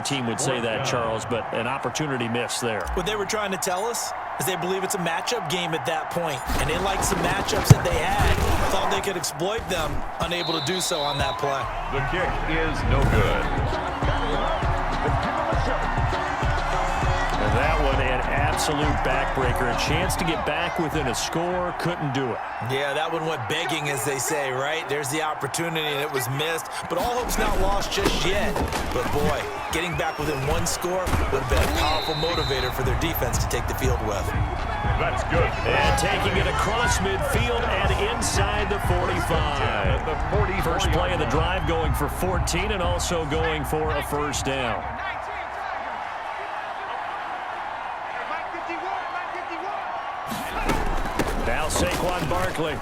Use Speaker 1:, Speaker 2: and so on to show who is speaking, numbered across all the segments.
Speaker 1: team would say that, Charles, but an opportunity missed there.
Speaker 2: What they were trying to tell us is they believe it's a matchup game at that point, and they liked some matchups that they had, thought they could exploit them, unable to do so on that play.
Speaker 3: The kick is no good.
Speaker 1: And that one, an absolute backbreaker. A chance to get back within a score, couldn't do it.
Speaker 2: Yeah, that one went begging, as they say, right? There's the opportunity, and it was missed. But all hope's not lost just yet. But, boy, getting back within one score would have been a powerful motivator for their defense to take the field with.
Speaker 3: That's good.
Speaker 1: And taking it across midfield and inside the 45. First play of the drive going for 14 and also going for a first down. Now Saquon Barkley.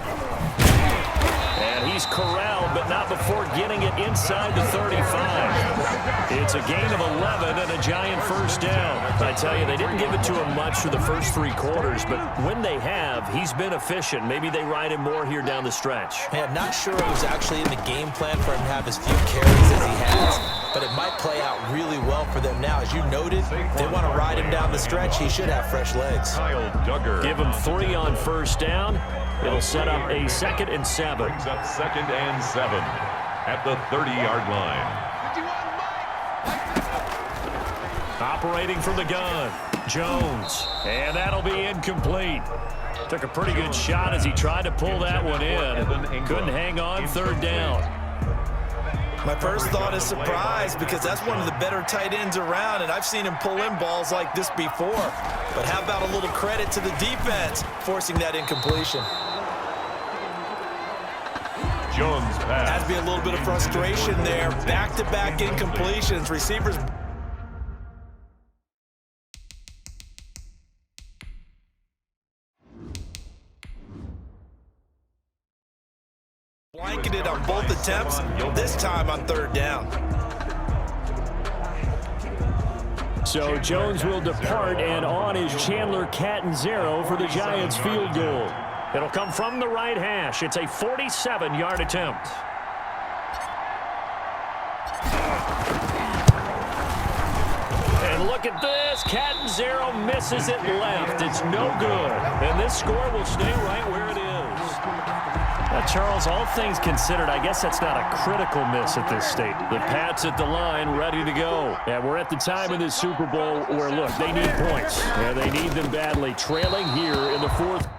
Speaker 1: And he's corralled, but not before getting it inside the 35. It's a gain of 11 and a giant first down. I tell you, they didn't give it to him much for the first 3 quarters, but when they have, he's been efficient. Maybe they ride him more here down the stretch.
Speaker 2: Hey, I'm not sure it was actually in the game plan for him to have as few carries as he has, but it might play out really well for them now. As you noted, they want to ride him down the stretch. He should have fresh legs.
Speaker 1: Give him 3 on first down. It'll set up a 2nd and 7.
Speaker 3: Brings up 2nd and 7 at the 30-yard line.
Speaker 1: Operating from the gun, Jones. And that'll be incomplete. Took a pretty good shot as he tried to pull that one in. Couldn't hang on, 3rd down.
Speaker 2: My first thought is surprise, because that's one of the better tight ends around, and I've seen him pull in balls like this before. But how about a little credit to the defense forcing that incompletion?
Speaker 3: Jones pass.
Speaker 2: Has to be a little bit of frustration there. Back-to-back incompletions. Receivers blanketed on both attempts, this time on 3rd down.
Speaker 1: So Jones will depart, and on is Chandler Catanzaro for the Giants field goal. It'll come from the right hash. It's a 47-yard attempt. And look at this. Catanzaro misses it left. It's no good. And this score will stay right where it is. Charles, all things considered, I guess that's not a critical miss at this stage. The Pats at the line, ready to go. And we're at the time in this Super Bowl where, look, they need points. Yeah, they need them badly. Trailing here in the 4th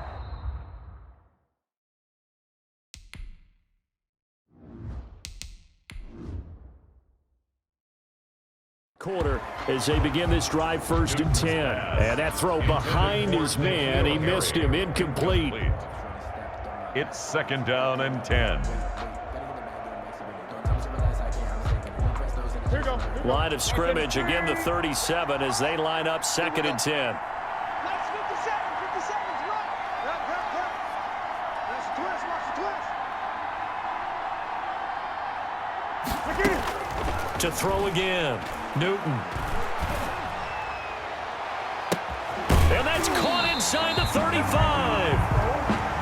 Speaker 1: quarter as they begin this drive, 1st and 10. And that throw behind his man. He missed him. Incomplete.
Speaker 3: It's 2nd down and 10.
Speaker 1: Line of scrimmage, again the 37 as they line up 2nd and 10. To throw again, Newton. And that's caught inside the 35.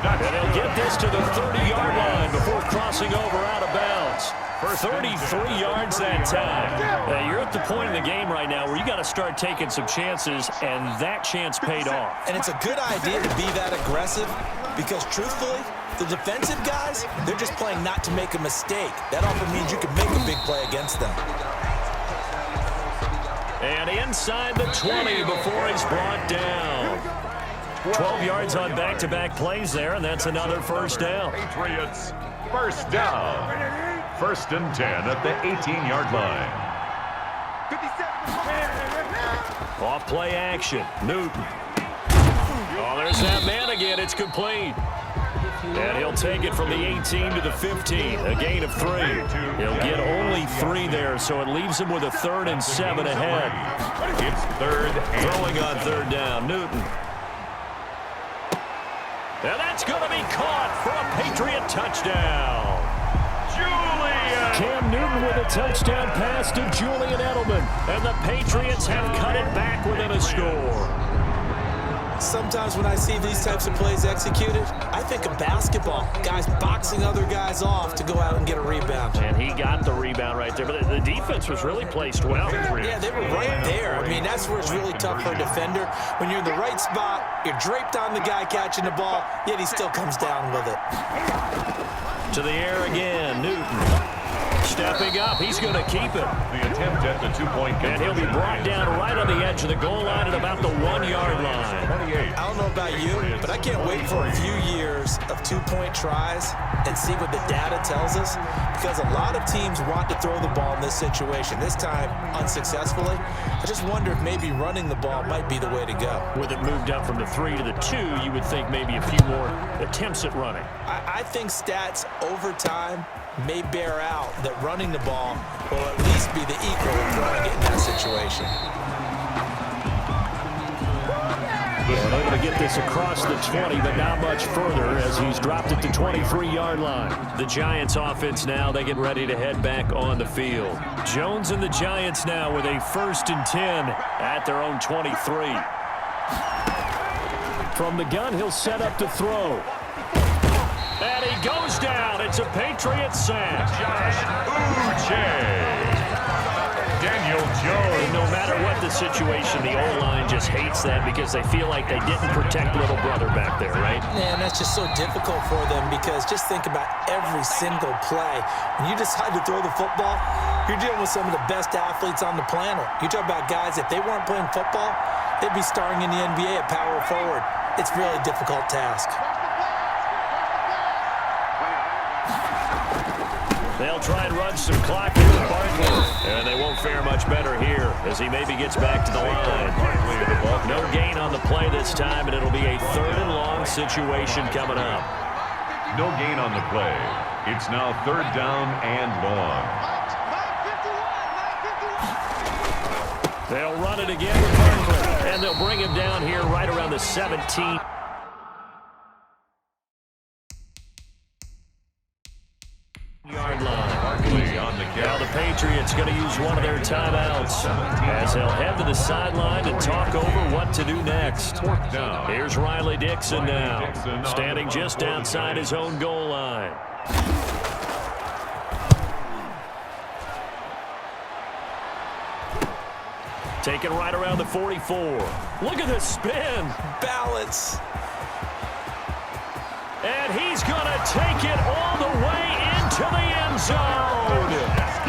Speaker 1: And he'll get this to the 30-yard line before crossing over out of bounds. For 33 yards that time. Now, you're at the point in the game right now where you got to start taking some chances, and that chance paid off.
Speaker 2: And it's a good idea to be that aggressive because, truthfully, the defensive guys, they're just playing not to make a mistake. That often means you can make a big play against them.
Speaker 1: And inside the 20 before he's brought down. 12 yards on back-to-back plays there, and that's another first down.
Speaker 3: Patriots, first down. 1st and 10 at the 18-yard line.
Speaker 1: Off play action, Newton. Oh, there's that man again. It's complete. And he'll take it from the 18 to the 15, a gain of 3. He'll get only 3 there, so it leaves him with a 3rd and 7 ahead.
Speaker 3: It's 3rd and
Speaker 1: throwing on 3rd down, Newton. And that's going to be caught for a Patriot touchdown.
Speaker 3: Julian!
Speaker 1: Cam Newton with a touchdown pass to Julian Edelman. And the Patriots have cut it back within a score.
Speaker 2: Sometimes when I see these types of plays executed, I think of basketball. Guys boxing other guys off to go out and get a rebound.
Speaker 1: And he got the rebound right there. But the defense was really placed well.
Speaker 2: Yeah, they were mean, that's where it's really tough for a defender. When you're in the right spot, you're draped on the guy catching the ball, yet he still comes down with it.
Speaker 1: To the air again, Newton. Stepping up, he's going to keep it.
Speaker 3: The attempt at the two-point conversion.
Speaker 1: And he'll be brought down right on the edge of the goal line at about the 1-yard line.
Speaker 3: 28.
Speaker 2: I don't know about you, but I can't wait for a few years of two-point tries and see what the data tells us, because a lot of teams want to throw the ball in this situation, this time unsuccessfully. I just wonder if maybe running the ball might be the way to go.
Speaker 1: With it moved up from the 3 to the 2, you would think maybe a few more attempts at running.
Speaker 2: I think stats over time may bear out that running the ball will at least be the equal of throwing it in that situation.
Speaker 1: They're able to get this across the 20, but not much further as he's dropped it to 23-yard line. The Giants offense now, they get ready to head back on the field. Jones and the Giants now with a 1st and 10 at their own 23. From the gun, he'll set up to throw. And he goes down. It's a Patriot sack.
Speaker 3: Josh Uche. Daniel Jones.
Speaker 1: No matter what the situation, the O-line just hates that because they feel like they didn't protect little brother back there, right?
Speaker 2: Man, that's just so difficult for them because just think about every single play. When you decide to throw the football, you're dealing with some of the best athletes on the planet. You talk about guys, if they weren't playing football, they'd be starring in the NBA at power forward. It's a really difficult task.
Speaker 1: They'll try and run some clock here with Barkley. And they won't fare much better here as he maybe gets back to the line. No gain on the play this time, and it'll be a 3rd and long situation coming up.
Speaker 3: No gain on the play. It's now 3rd down and long.
Speaker 1: They'll run it again with Barkley. And they'll bring him down here right around the 17. Yard line. Now the Patriots going to use one of their timeouts as they'll head to the sideline and talk over what to do next. Here's Riley Dixon now, standing just outside his own goal line. Taken right around the 44. Look at this spin.
Speaker 2: Balance.
Speaker 1: And he's going to take it all the way into the end zone.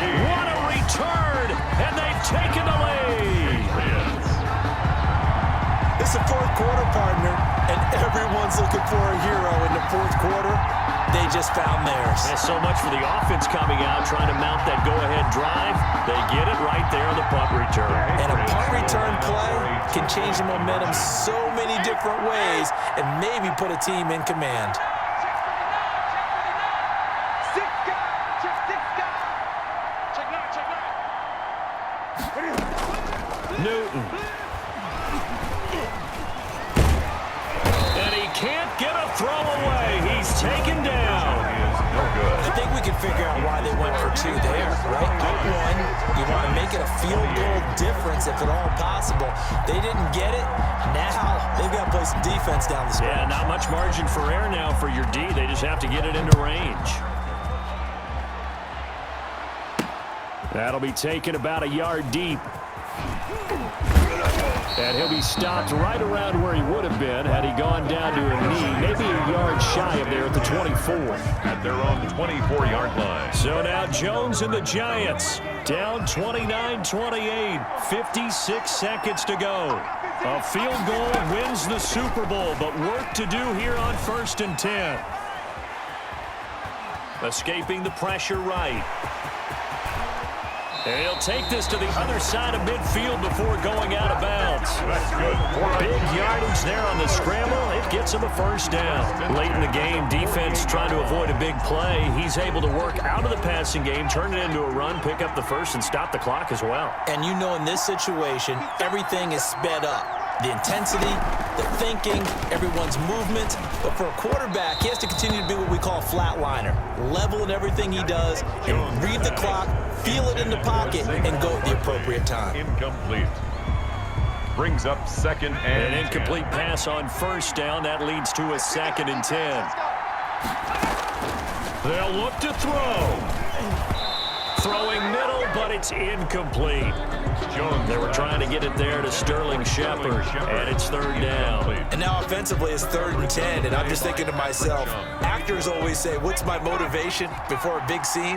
Speaker 1: What a return, and they've taken the lead.
Speaker 2: It's the 4th quarter, partner, and everyone's looking for a hero in the 4th quarter. They just found theirs.
Speaker 1: And so much for the offense coming out, trying to mount that go-ahead drive. They get it right there on the punt return.
Speaker 2: And a punt return play can change the momentum so many different ways and maybe put a team in command.
Speaker 1: Newton. And he can't get a throw away. He's taken down.
Speaker 2: I think we can figure out why they went for 2 there, right? Up 1, you want to make it a field goal difference if at all possible. They didn't get it. Now they've got to play some defense down the stretch.
Speaker 1: Yeah, not much margin for error now for your D. They just have to get it into range. That'll be taken about a yard deep. And he'll be stopped right around where he would have been had he gone down to a knee, maybe a yard shy of there at the 24.
Speaker 3: At their own 24-yard line.
Speaker 1: So now Jones and the Giants down 29-28, 56 seconds to go. A field goal wins the Super Bowl, but work to do here on 1st and 10. Escaping the pressure right. And he'll take this to the other side of midfield before going out of bounds.
Speaker 3: That's good.
Speaker 1: Big yardage there on the scramble. It gets him a 1st down. Late in the game, defense trying to avoid a big play. He's able to work out of the passing game, turn it into a run, pick up the 1st, and stop the clock as well.
Speaker 2: And you know in this situation, everything is sped up. The intensity, the thinking, everyone's movement. But for a quarterback, he has to continue to be what we call a flatliner. Level in everything he does and read the clock, feel it in the pocket, and go at the appropriate time.
Speaker 3: Incomplete. Brings up 2nd and
Speaker 1: An incomplete pass on 1st down. That leads to a 2nd and 10. They'll look to throw. Throwing middle, but it It's incomplete. They were trying to get it there to Sterling Shepard, and it's third down.
Speaker 2: And now offensively it's 3rd and 10, and I'm just thinking to myself, actors always say, what's my motivation before a big scene?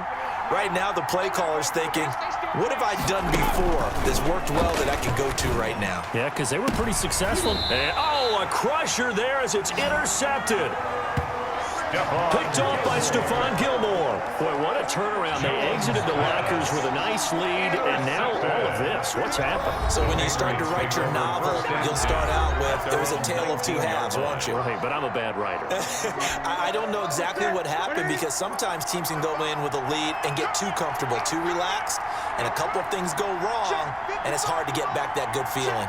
Speaker 2: Right now the play caller's thinking, what have I done before that's worked well that I can go to right now?
Speaker 1: Yeah, because they were pretty successful. And, a crusher there as it's intercepted. Picked off by Stephon Gilmore. Boy, what a turnaround. They exited the lockers with a nice lead, and now all of this. What's happened?
Speaker 2: So when you start to write your novel, you'll start out with, it was a tale of two halves, won't you?
Speaker 1: Right, but I'm a bad writer.
Speaker 2: I don't know exactly what happened because sometimes teams can go in with a lead and get too comfortable, too relaxed, and a couple of things go wrong, and it's hard to get back that good feeling.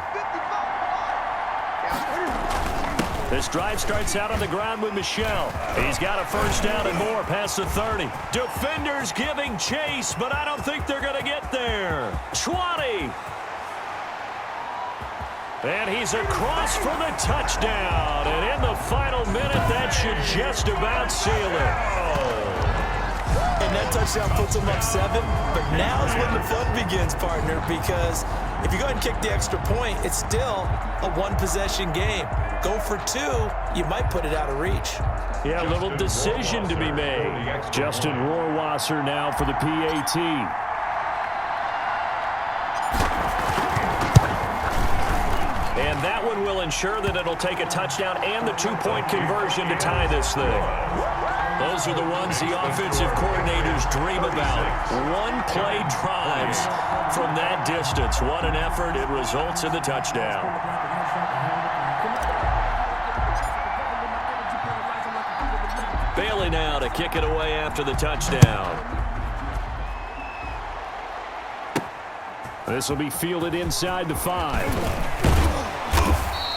Speaker 1: This drive starts out on the ground with Michel. He's got a first down and more past the 30. Defenders giving chase, but I don't think they're going to get there. 20. And he's across for the touchdown. And in the final minute, that should just about seal it.
Speaker 2: And that touchdown puts them up 7. But now's when the fun begins, partner, because if you go ahead and kick the extra point, it's still a one-possession game. Go for 2, you might put it out of reach.
Speaker 1: Yeah, a little decision to be made. Justin Rohrwasser now for the PAT. And that one will ensure that it'll take a touchdown and the 2-point conversion to tie this thing. Those are the ones the offensive coordinators dream about. One-play drives from that distance. What an effort. It results in the touchdown. Bailey now to kick it away after the touchdown. This will be fielded inside the 5.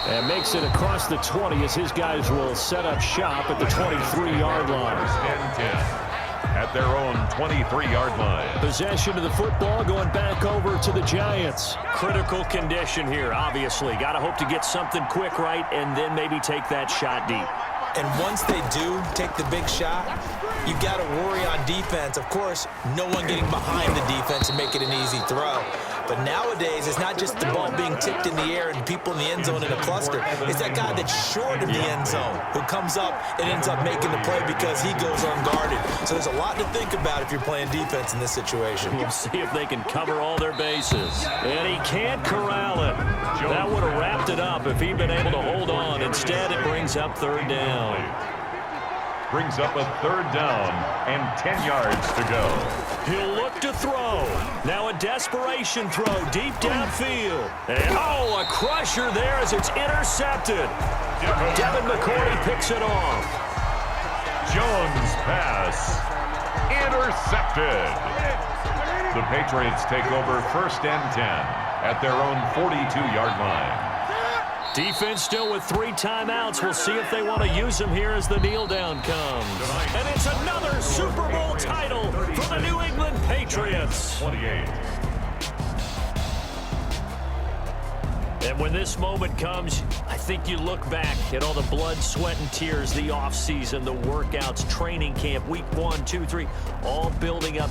Speaker 1: And makes it across the 20 as his guys will set up shop at the 23-yard line.
Speaker 3: At their own 23-yard line.
Speaker 1: Possession of the football going back over to the Giants. Critical condition here, obviously. Got to hope to get something quick right and then maybe take that shot deep.
Speaker 2: And once they do take the big shot, you got to worry on defense. Of course, no one getting behind the defense and make it an easy throw. But nowadays, it's not just the ball being tipped in the air and people in the end zone in a cluster. It's that guy that's short of the end zone who comes up and ends up making the play because he goes unguarded. So there's a lot to think about if you're playing defense in this situation.
Speaker 1: We'll see if they can cover all their bases. And he can't corral it. That would have wrapped it up if he'd been able to hold on. Instead, it brings up 3rd down.
Speaker 3: Brings up a 3rd down and 10 yards to go.
Speaker 1: He'll look to throw. Now a desperation throw deep downfield. And a crusher there as it's intercepted. Devin McCourty picks it off.
Speaker 3: Jones pass. Intercepted. The Patriots take over 1st and 10 at their own 42-yard line.
Speaker 1: Defense still with 3 timeouts. We'll see if they want to use them here as the kneel down comes. And it's another Super Bowl title for the New England Patriots.
Speaker 3: 28.
Speaker 1: And when this moment comes, I think you look back at all the blood, sweat, and tears, the offseason, the workouts, training camp, week 1, 2, 3, all building up.